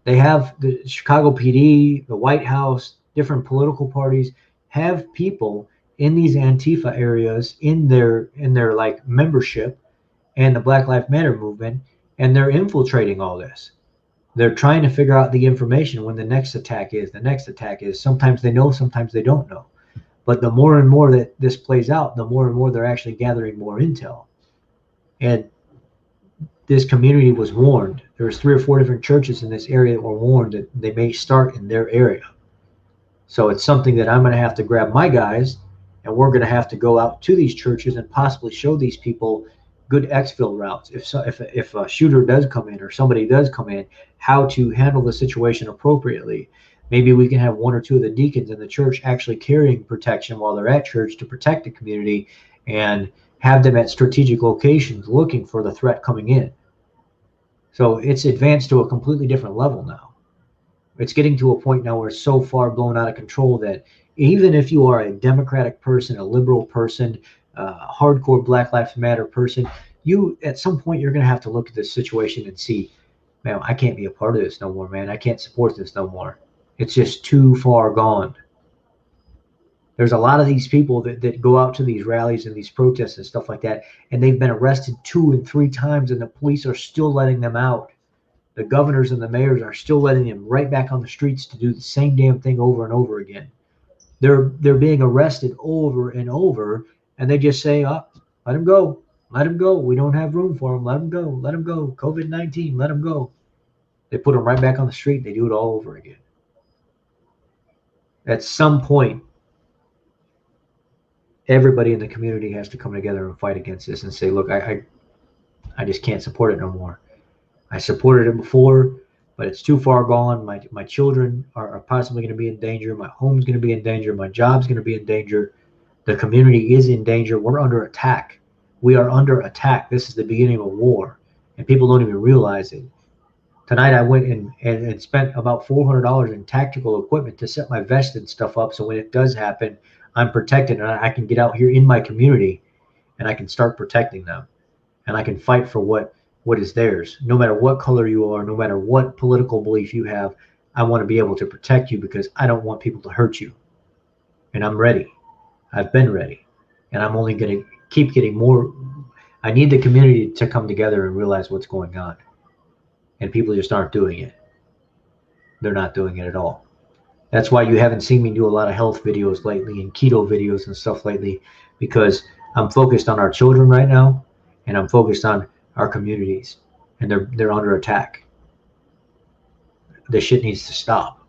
They have the Chicago PD, the White House, different political parties have people in these Antifa areas in their like membership and the Black Lives Matter movement, and they're infiltrating all this. They're trying to figure out the information when the next attack is. Sometimes they know, sometimes they don't know. But the more and more that this plays out, the more and more they're actually gathering more intel. And this community was warned. There was 3 or 4 different churches in this area that were warned that they may start in their area. So it's something that I'm going to have to grab my guys, and we're going to have to go out to these churches and possibly show these people good exfil routes. If a shooter does come in or somebody does come in, how to handle the situation appropriately. Maybe we can have 1 or 2 of the deacons in the church actually carrying protection while they're at church to protect the community, and have them at strategic locations looking for the threat coming in. So it's advanced to a completely different level now. It's getting to a point now where it's so far blown out of control that even if you are a Democratic person, a liberal person, hardcore Black Lives Matter person, you at some point you're going to have to look at this situation and see, man, I can't be a part of this no more, man. I can't support this no more. It's just too far gone. There's a lot of these people that go out to these rallies and these protests and stuff like that, and they've been arrested 2 and 3 times, and the police are still letting them out. The governors and the mayors are still letting them right back on the streets to do the same damn thing over and over again. They're being arrested over and over, and they just say, oh, let them go. Let them go. We don't have room for them. Let them go. Let them go. COVID-19, let them go. They put them right back on the street. They do it all over again. At some point, everybody in the community has to come together and fight against this and say, look, I just can't support it no more. I supported it before. but it's too far gone. My children are possibly going to be in danger. My home's going to be in danger. My job's going to be in danger. The community is in danger. We're under attack. We are under attack. This is the beginning of a war, and people don't even realize it. Tonight I went and spent about $400 in tactical equipment to set my vest and stuff up, so when it does happen, I'm protected and I can get out here in my community and I can start protecting them, and I can fight for what is theirs. No matter what color you are, no matter what political belief you have, I want to be able to protect you because I don't want people to hurt you. And I'm ready. I've been ready. And I'm only going to keep getting more. I need the community to come together and realize what's going on. And people just aren't doing it. They're not doing it at all. That's why you haven't seen me do a lot of health videos lately and keto videos and stuff lately, because I'm focused on our children right now, and I'm focused on our communities, and they're under attack. This shit needs to stop,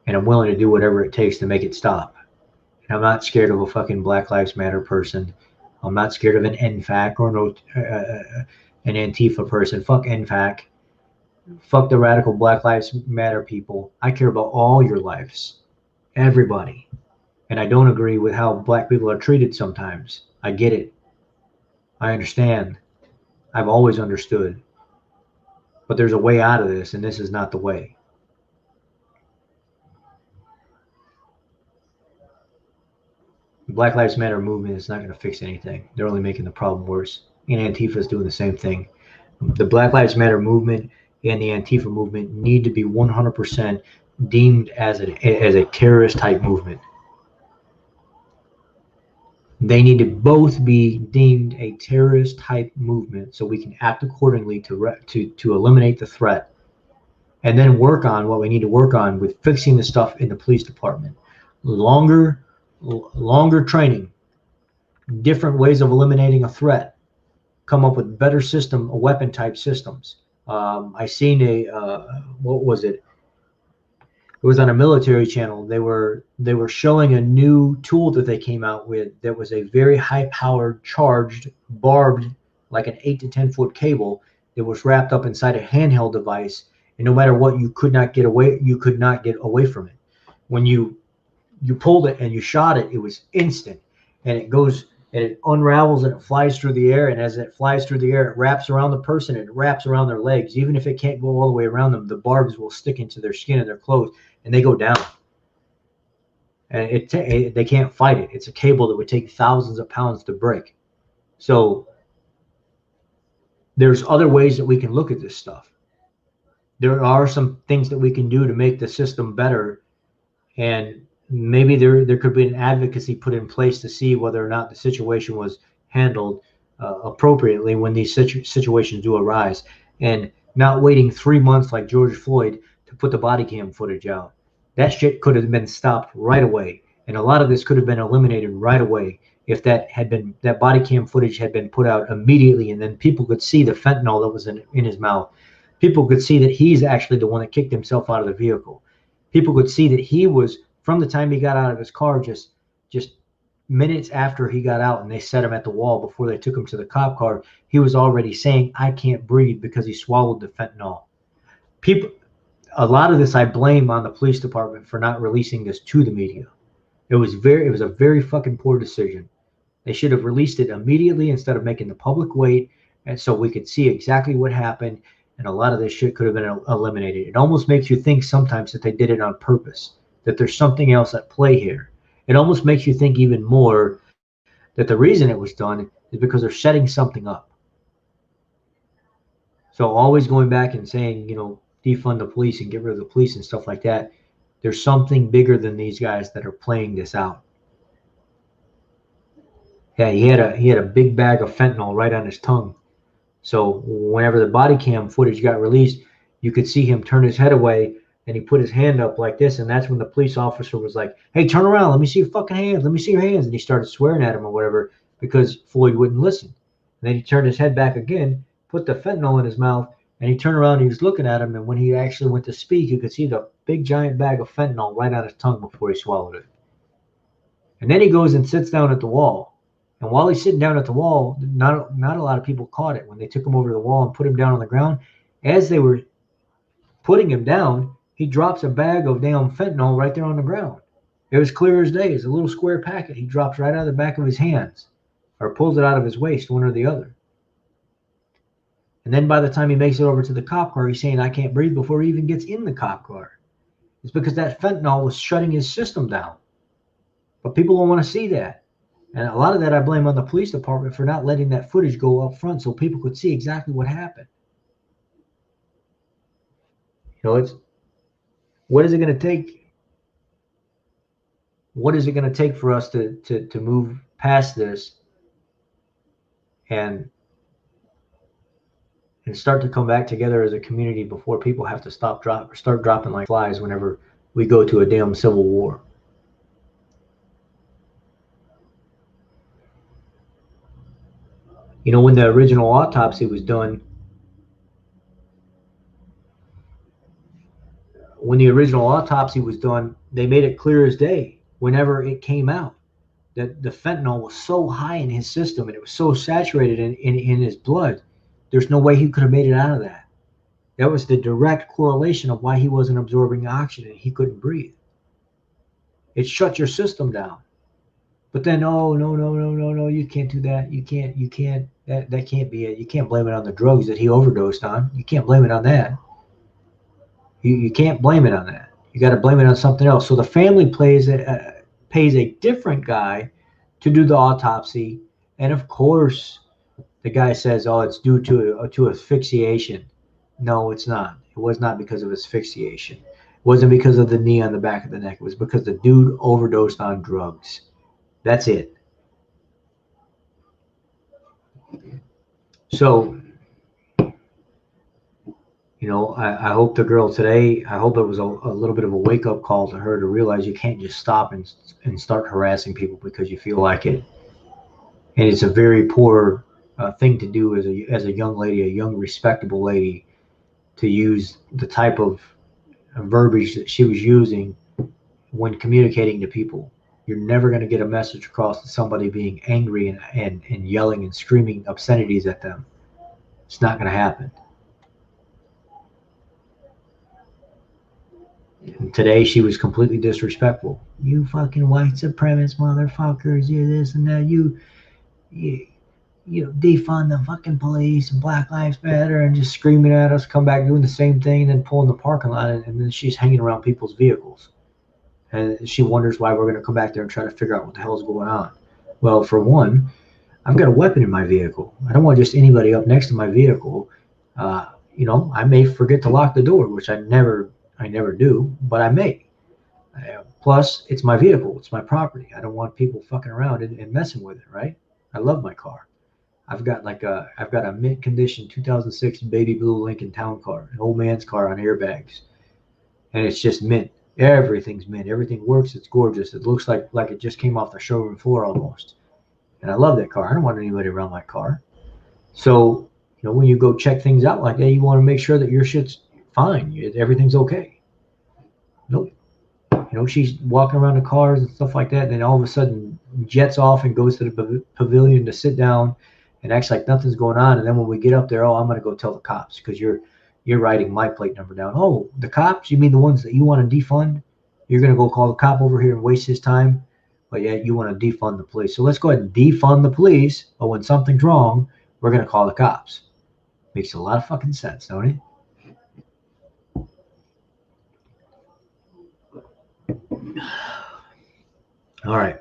and I'm willing to do whatever it takes to make it stop. And I'm not scared of a fucking Black Lives Matter person. I'm not scared of an NFAC or an Antifa person. Fuck NFAC. Fuck the radical Black Lives Matter people. I care about all your lives, everybody. And I don't agree with how black people are treated sometimes. I get it. I understand. I've always understood. But there's a way out of this, and this is not the way. The Black Lives Matter movement is not going to fix anything. They're only making the problem worse. And Antifa is doing the same thing. The Black Lives Matter movement and the Antifa movement need to be 100% deemed as a terrorist type movement. They need to both be deemed a terrorist type movement so we can act accordingly to eliminate the threat, and then work on what we need to work on with fixing the stuff in the police department. Longer training, different ways of eliminating a threat, come up with better weapon type systems. I seen what was it? It was on a military channel. They were showing a new tool that they came out with that was a very high powered, charged, barbed, like an 8 to 10 foot cable that was wrapped up inside a handheld device. And no matter what, you could not get away from it. When you pulled it and you shot it, it was instant. And it goes and it unravels and it flies through the air. And as it flies through the air, it wraps around the person and it wraps around their legs. Even if it can't go all the way around them, the barbs will stick into their skin and their clothes, and they go down. And they can't fight it. It's a cable that would take thousands of pounds to break. So there's other ways that we can look at this stuff. There are some things that we can do to make the system better, and maybe there could be an advocacy put in place to see whether or not the situation was handled appropriately when these situations do arise, and not waiting 3 months like George Floyd to put the body cam footage out. That shit could have been stopped right away, and a lot of this could have been eliminated right away if that body cam footage had been put out immediately, and then people could see the fentanyl that was in his mouth. People could see that he's actually the one that kicked himself out of the vehicle. People could see that he was, from the time he got out of his car, just minutes after he got out and they set him at the wall before they took him to the cop car, he was already saying, "I can't breathe," because he swallowed the fentanyl. A lot of this I blame on the police department for not releasing this to the media. It was a very fucking poor decision. They should have released it immediately instead of making the public wait, and so we could see exactly what happened, and a lot of this shit could have been eliminated. It almost makes you think sometimes that they did it on purpose, that there's something else at play here. It almost makes you think even more that the reason it was done is because they're setting something up. So always going back and saying, defund the police and get rid of the police and stuff like that, there's something bigger than these guys that are playing this out. Yeah, he had a big bag of fentanyl right on his tongue. So whenever the body cam footage got released, you could see him turn his head away, and he put his hand up like this, and that's when the police officer was like, "Hey, turn around, let me see your fucking hands, let me see your hands," and he started swearing at him or whatever because Floyd wouldn't listen. And then he turned his head back again, put the fentanyl in his mouth, and he turned around and he was looking at him, and when he actually went to speak, you could see the big giant bag of fentanyl right on his tongue before he swallowed it. And then he goes and sits down at the wall. And while he's sitting down at the wall, not a lot of people caught it. When they took him over to the wall and put him down on the ground, as they were putting him down, he drops a bag of damn fentanyl right there on the ground. It was clear as day. It's a little square packet. He drops right out of the back of his hands or pulls it out of his waist, one or the other. And then by the time he makes it over to the cop car, he's saying, I can't breathe before he even gets in the cop car. It's because that fentanyl was shutting his system down. But people don't want to see that. And a lot of that I blame on the police department for not letting that footage go up front so people could see exactly what happened. It's what is it going to take? What is it going to take for us to move past this and start to come back together as a community before people have to start dropping like flies whenever we go to a damn civil war? When the original autopsy was done, they made it clear as day whenever it came out that the fentanyl was so high in his system and it was so saturated in his blood, there's no way he could have made it out of that. That was the direct correlation of why he wasn't absorbing oxygen. He couldn't breathe. It shut your system down. But then, oh, no, you can't do that. You can't, that can't be it. You can't blame it on the drugs that he overdosed on. You can't blame it on that. You can't blame it on that. You got to blame it on something else. So the family pays a different guy to do the autopsy. And of course, the guy says, oh, it's due to asphyxiation. No, it's not. It was not because of asphyxiation. It wasn't because of the knee on the back of the neck. It was because the dude overdosed on drugs. That's it. So, I hope the girl today, I hope it was a little bit of a wake-up call to her to realize you can't just stop and start harassing people because you feel like it. And it's a very poor thing to do as a young lady, a young, respectable lady, to use the type of verbiage that she was using when communicating to people. You're never going to get a message across to somebody being angry and yelling and screaming obscenities at them. It's not going to happen. And today she was completely disrespectful. You fucking white supremacist motherfuckers, you this and that, you defund the fucking police and Black Lives Matter, and just screaming at us, come back doing the same thing, and pull in the parking lot, and then she's hanging around people's vehicles. And she wonders why we're going to come back there and try to figure out what the hell is going on. Well, for one, I've got a weapon in my vehicle. I don't want just anybody up next to my vehicle. I may forget to lock the door, which I never do, but I may. Plus, it's my vehicle. It's my property. I don't want people fucking around and messing with it, right? I love my car. I've got a mint condition 2006 baby blue Lincoln Town Car, an old man's car on airbags, and it's just mint. Everything's mint. Everything works. It's gorgeous. It looks like it just came off the showroom floor almost. And I love that car. I don't want anybody around my car. So, when you go check things out like that, you want to make sure that your shit's fine. Everything's okay. Nope. She's walking around the cars and stuff like that, and then all of a sudden jets off and goes to the pavilion to sit down and acts like nothing's going on. And then when we get up there, oh, I'm going to go tell the cops because you're writing my plate number down. Oh, the cops? You mean the ones that you want to defund? You're going to go call the cop over here and waste his time? But yet you want to defund the police. So let's go ahead and defund the police. But when something's wrong, we're going to call the cops. Makes a lot of fucking sense, don't it? All right.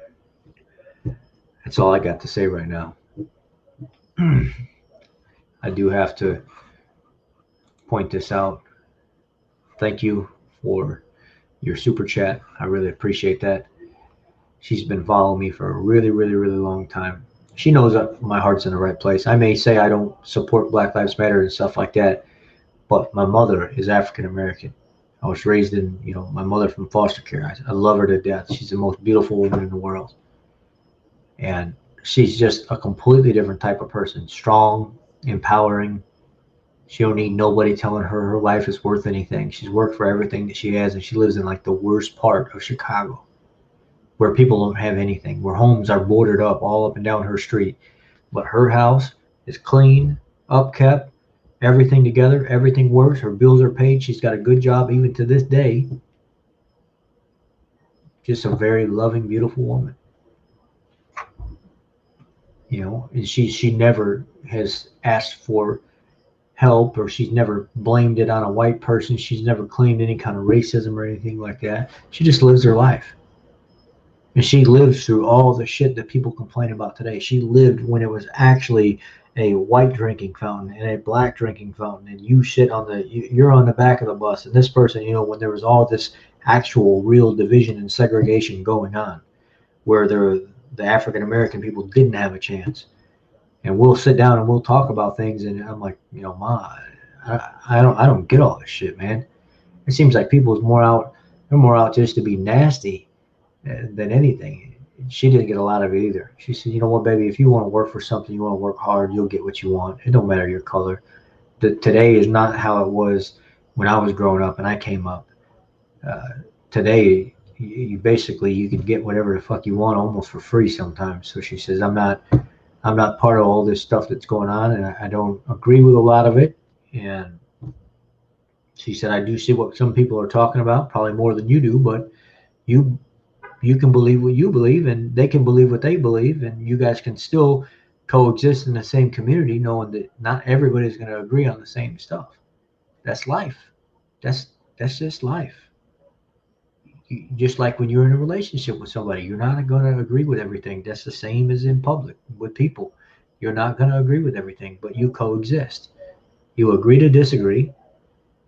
That's all I got to say right now. I do have to point this out. Thank you for your super chat. I really appreciate that. She's been following me for a really, really, really long time. She knows that my heart's in the right place. I may say I don't support Black Lives Matter and stuff like that, but my mother is African American. I was raised in, my mother from foster care. I love her to death. She's the most beautiful woman in the world. And she's just a completely different type of person. Strong, empowering. She don't need nobody telling her life is worth anything. She's worked for everything that she has, and she lives in like the worst part of Chicago, where people don't have anything, where homes are boarded up all up and down her street. But her house is clean, upkept, everything together, everything works, her bills are paid, she's got a good job even to this day. Just a very loving, beautiful woman. And she never has asked for help, or she's never blamed it on a white person. She's never claimed any kind of racism or anything like that. She just lives her life. And she lived through all the shit that people complain about today. She lived when it was actually a white drinking fountain and a black drinking fountain, and you're on the back of the bus, and this person, when there was all this actual real division and segregation going on, where the African American people didn't have a chance. And we'll sit down and we'll talk about things, and I'm like, Ma, I don't get all this shit, man. It seems like they're more out just to be nasty than anything. She didn't get a lot of it either. She said, you know what, baby, if you want to work for something, you want to work hard, you'll get what you want. It don't matter your color. Today is not how it was when I was growing up and I came up. Today, you basically, you can get whatever the fuck you want almost for free sometimes. So she says, I'm not part of all this stuff that's going on, and I don't agree with a lot of it. And she said, I do see what some people are talking about, probably more than you do, but you can believe what you believe, and they can believe what they believe, and you guys can still coexist in the same community, knowing that not everybody's going to agree on the same stuff. That's life. That's just life. Just like when you're in a relationship with somebody, you're not going to agree with everything. That's the same as in public with people. You're not going to agree with everything, but you coexist. You agree to disagree,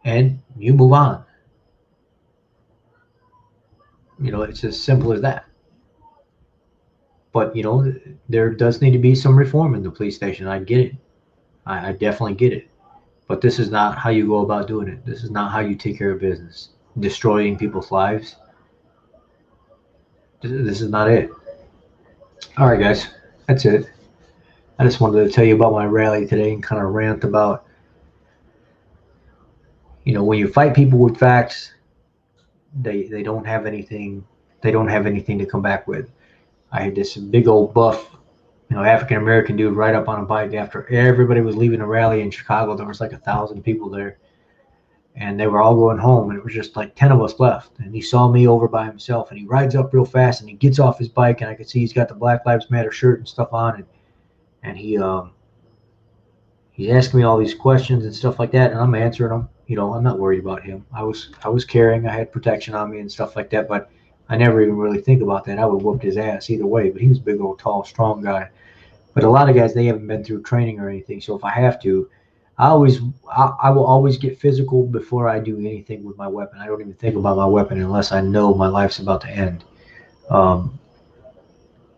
and you move on. It's as simple as that. But there does need to be some reform in the police station. I get it. I definitely get it. But this is not how you go about doing it. This is not how you take care of business. Destroying people's lives. This is not it. All right, guys. That's it. I just wanted to tell you about my rally today and kind of rant about, when you fight people with facts, they don't have anything. They don't have anything to come back with. I had this big old buff, African American dude ride up on a bike after everybody was leaving a rally in Chicago. There was like 1,000 people there, and they were all going home, and it was just like 10 of us left. And he saw me over by himself, and he rides up real fast, and he gets off his bike, and I could see he's got the Black Lives Matter shirt and stuff on, and he's asking me all these questions and stuff like that, and I'm answering them. I'm not worried about him. I was carrying, I had protection on me and stuff like that, but I never even really think about that. I would whoop his ass either way, but he was a big old, tall, strong guy. But a lot of guys, they haven't been through training or anything, so if I have to, I will always get physical before I do anything with my weapon. I don't even think about my weapon unless I know my life's about to end.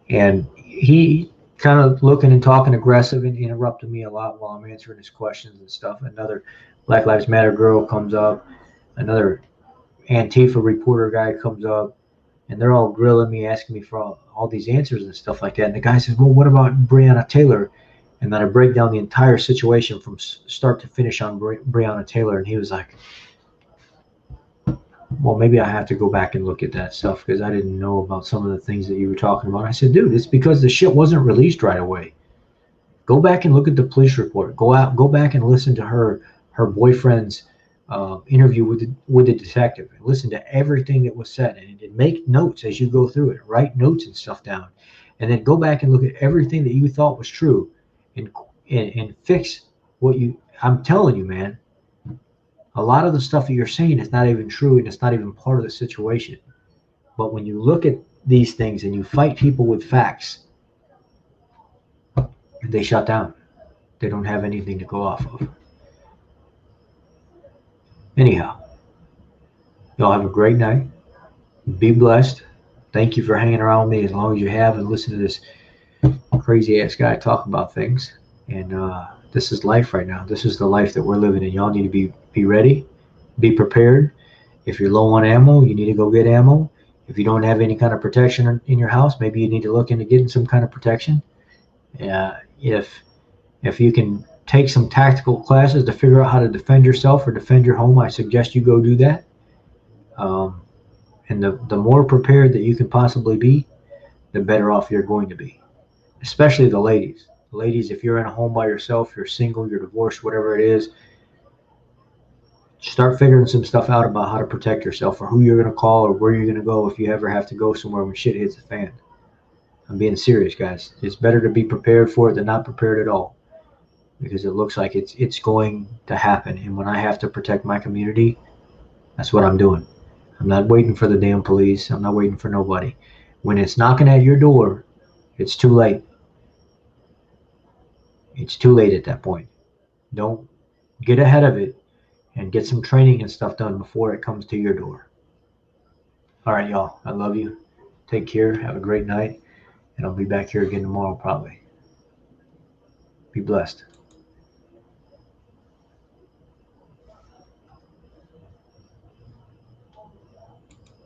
And he kind of looking and talking aggressive and interrupting me a lot while I'm answering his questions and stuff. Another Black Lives Matter girl comes up, another Antifa reporter guy comes up, and they're all grilling me, asking me for all these answers and stuff like that. And the guy says, well, what about Breonna Taylor? And then I break down the entire situation from start to finish on Breonna Taylor. And he was like, well, maybe I have to go back and look at that stuff because I didn't know about some of the things that you were talking about. I said, dude, it's because the shit wasn't released right away. Go back and look at the police report. Go back and listen to her boyfriend's interview with the detective, and listen to everything that was said, and make notes as you go through it. Write notes and stuff down, and then go back and look at everything that you thought was true, and fix what you. I'm telling you, man. A lot of the stuff that you're saying is not even true, and it's not even part of the situation. But when you look at these things and you fight people with facts, they shut down. They don't have anything to go off of. Anyhow, y'all have a great night. Be blessed. Thank you for hanging around me as long as you have and listen to this crazy ass guy talk about things. And this is life right now. This is the life that we're living in. Y'all need to be ready, be prepared. If you're low on ammo, you need to go get ammo. If you don't have any kind of protection in your house, maybe you need to look into getting some kind of protection. If you can take some tactical classes to figure out how to defend yourself or defend your home, I suggest you go do that. And the more prepared that you can possibly be, the better off you're going to be, especially the ladies. Ladies, if you're in a home by yourself, you're single, you're divorced, whatever it is, start figuring some stuff out about how to protect yourself, or who you're going to call, or where you're going to go if you ever have to go somewhere when shit hits the fan. I'm being serious, guys. It's better to be prepared for it than not prepared at all, because it looks like it's going to happen. And when I have to protect my community, that's what I'm doing. I'm not waiting for the damn police. I'm not waiting for nobody. When it's knocking at your door, it's too late. It's too late at that point. Don't get ahead of it and get some training and stuff done before it comes to your door. All right, y'all. I love you. Take care. Have a great night. And I'll be back here again tomorrow, probably. Be blessed.